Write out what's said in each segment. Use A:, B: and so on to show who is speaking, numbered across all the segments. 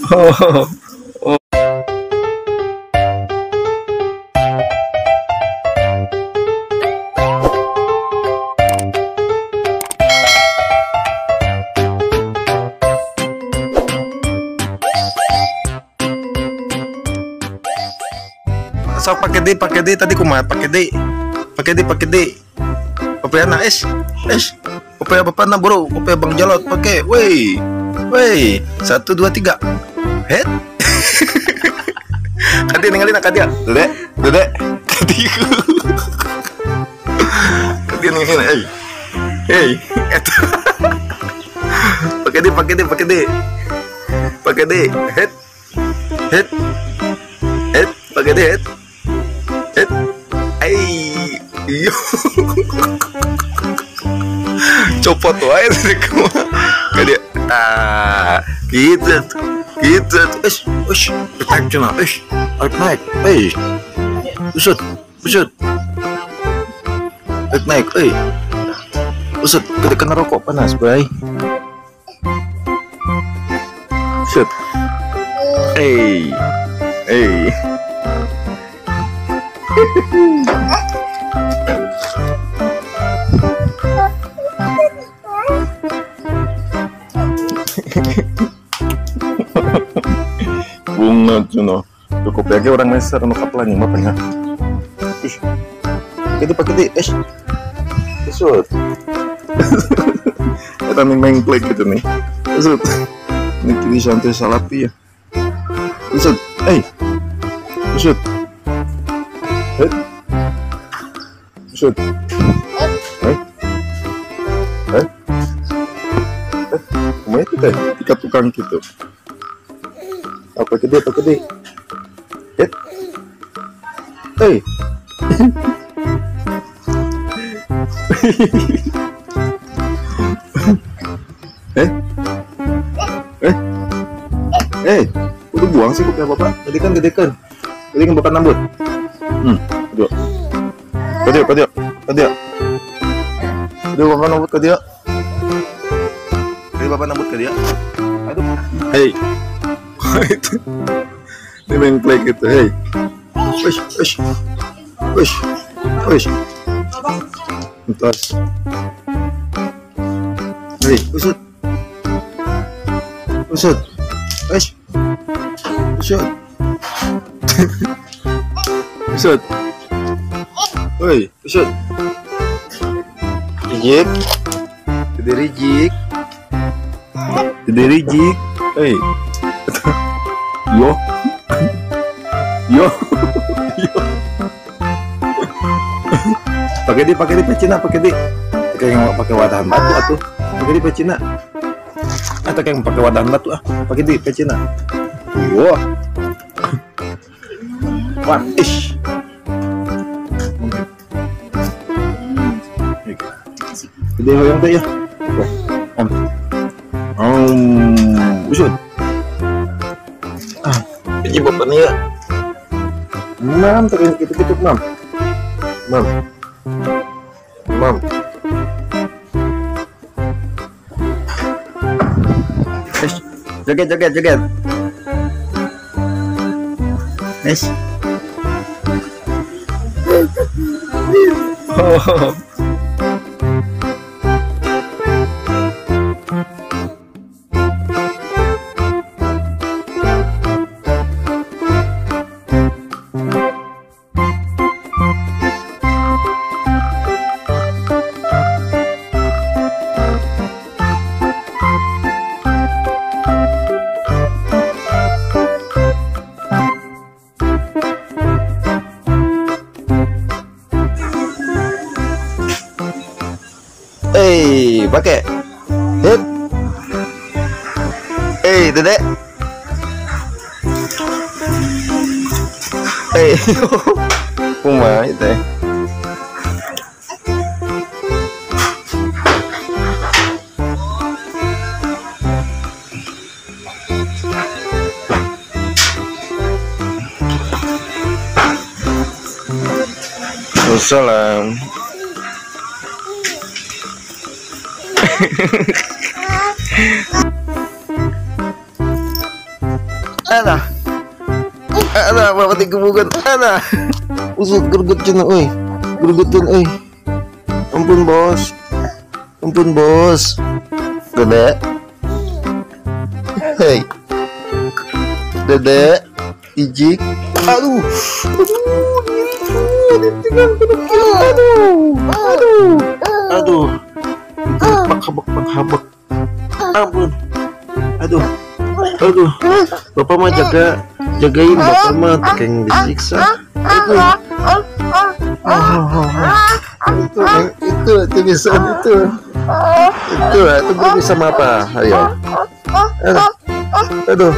A: Oh, oh. So pakai D tadi kumat pakai D. Pakai anak Pakai bapak na bro, pakai bang jalot pakai. Woi. 1 2 3. Head. Kadi ninggalin Kadia. Dede. Kadiku. Kadi ninggalin. Hey. Eto. Pakai D. Head. Pakai D head. Iyo. Copot wae dari gua. Kadia. Gitu. Naik cina. Naik. Usut. Naik. Usut. Kita kena rokok panas, bray. Usut. Bunga cuno cukup ya orang meser nu kaplan yang bapaknya. Pakai di Usut. Kita mengklek gitu nih. Usut. Ini kini santai salapi ya. Usut. Usut. Usut. Kemana itu teh? Tiga tukang gitu. Apa gede? Udah buang sih kopiah bapak. Tadi kan bapak nambut. Aduh. Kadia. Aduh, bapak nambut Kadia. Bapak nambut Kadia. Aduh. Hey. Itu. Ini main play gitu. Hey. Wish. Entas. Hey, usut. Usut. Woi, usut. Rijik. Hey. Yo. Pakai di pecina. Kayak yang pakai wadahan batu atuh. Pakai di pecina. Atau kayak yang pakai wadahan batu pakai di pecina. Wah. Wah, ish. Gede hoyong teh ya. Usut. Ini bapaknya ya. Mam, terus gitu mam. Joget. Oh. Pakai hit. Dede. Kumah itu. Wassalam. Alah. Alah, bapak dikebukan. Alah. Usut gergut cina, oi. Gergutin, oi. Ampun, Bos. Ampun, Bos. Dedek. Hei. Dedek. Ijik. Aduh. Aduh. Habak. Ampun. Aduh. Bapak mah jagain bapak mah kayak disiksa. Itu bisa itu bisa apa? Ayo. Aduh.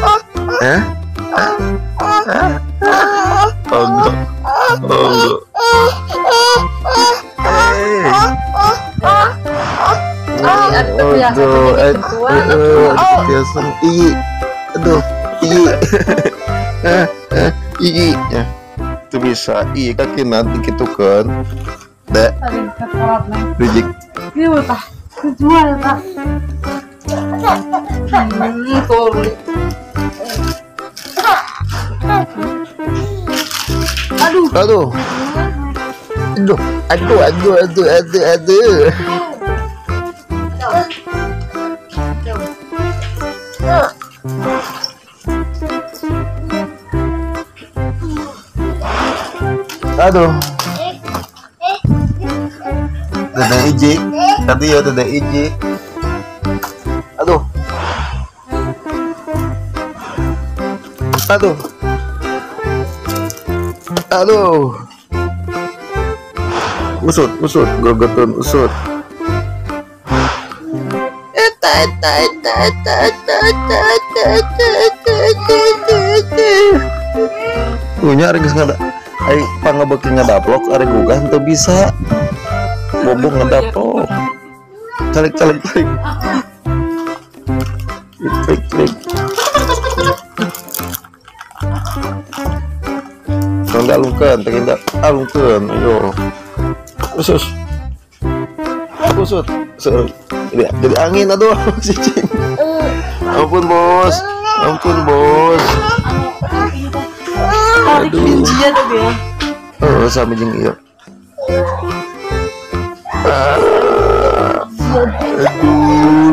A: Oh enggak. Itu bisa kaki nanti gitu kan dek bijik
B: kejual tak
A: aduh Dede ijik tadi ya dede ijik aduh usut gogoton usut punya ada nggak ada ay pangebeki ngadaplok ada gugah itu bisa bobong ngadaplok calik klik nggak alungkan ayo usut jadi angin aduh cicing ampun bos aduh sama jeng iya aduh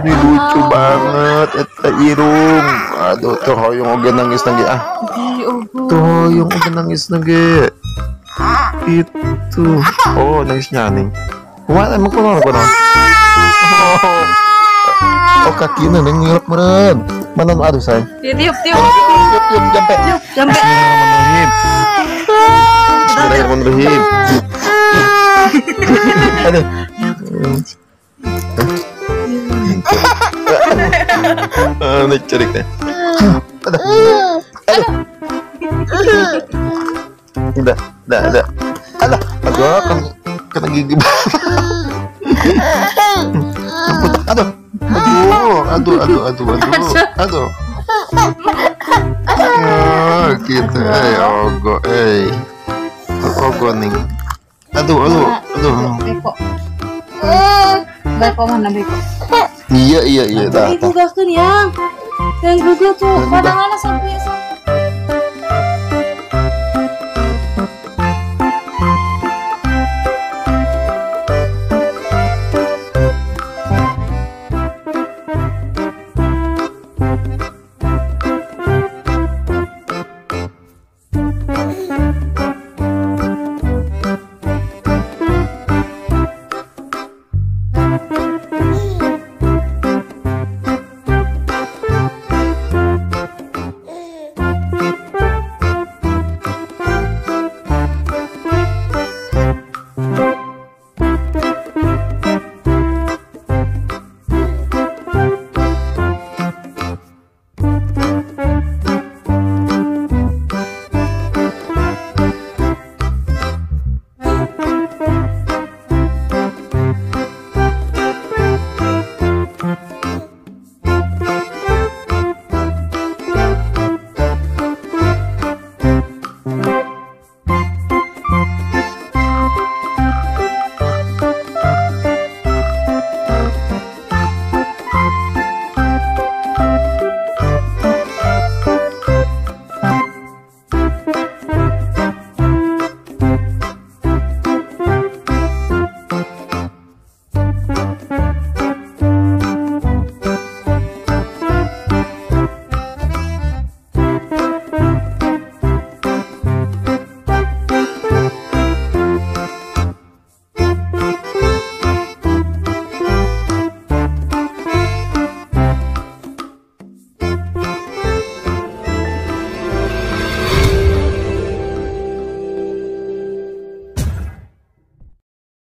A: ini lucu banget eta irung aduh tuh hoyong oge nangis lagi tuh hoyong oge nangis lagi itu oh nangis nyaning kumaha emang kono oh kakinya ngilap meren mana aduh sayang
B: tiup
A: jampe Bismillahirrahmanirrahim aduh nih cerik deh udah aduh kena gigi aduh gitu ogo nih aduh
B: beko mana beko
A: iya dah
B: beko gak kan yang gugah tuh kadang-kadang sampai